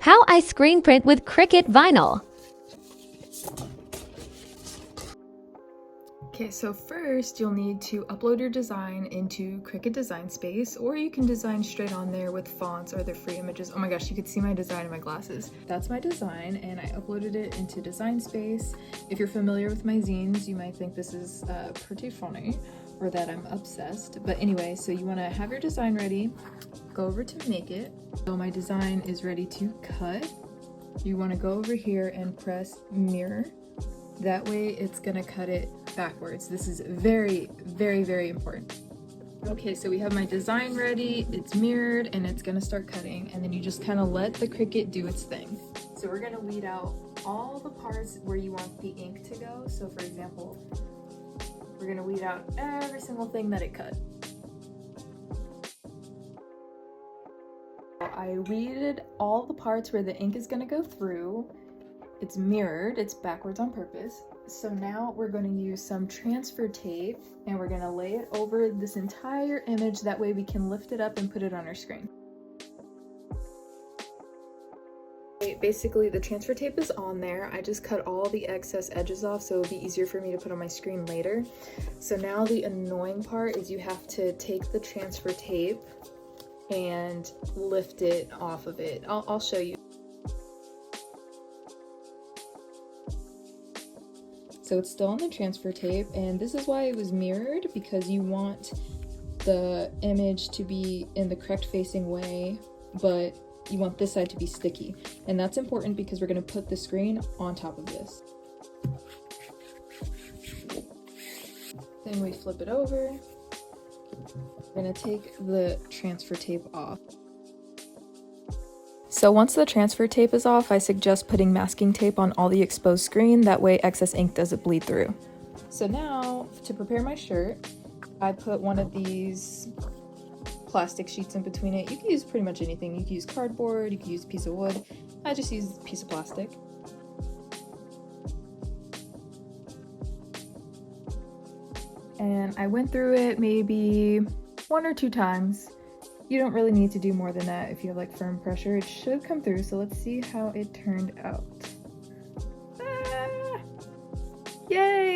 How I screen print with Cricut vinyl. Okay, so first you'll need to upload your design into Cricut Design Space, or you can design straight on there with fonts or the free images. Oh my gosh, you could see my design in my glasses. That's my design, and I uploaded it into Design Space. If you're familiar with my zines, you might think this is pretty funny, or that I'm obsessed. But anyway, so you want to have your design ready, go over to Make It. So my design is ready to cut. You want to go over here and press Mirror. That way it's gonna cut it backwards. This is very, very, very important. Okay, so we have my design ready, it's mirrored, and it's gonna start cutting, and then you just kind of let the Cricut do its thing. So we're gonna weed out all the parts where you want the ink to go. So for example, we're gonna weed out every single thing that it cut. I weeded all the parts where the ink is gonna go through. It's mirrored, it's backwards on purpose. So now we're going to use some transfer tape and we're going to lay it over this entire image. That way we can lift it up and put it on our screen. Basically the transfer tape is on there. I just cut all the excess edges off so it'll be easier for me to put on my screen later. So now the annoying part is you have to take the transfer tape and lift it off of it. I'll show you. So it's still on the transfer tape, and this is why it was mirrored, because you want the image to be in the correct facing way, but you want this side to be sticky. And that's important because we're going to put the screen on top of this. Then we flip it over. We're going to take the transfer tape off. So once the transfer tape is off, I suggest putting masking tape on all the exposed screen, that way excess ink doesn't bleed through. So now, to prepare my shirt, I put one of these plastic sheets in between it. You can use pretty much anything. You can use cardboard, you can use a piece of wood. I just used a piece of plastic. And I went through it maybe 1 or 2 times. You don't really need to do more than that if you have like firm pressure. It should come through, so let's see how it turned out. Ah! Yay!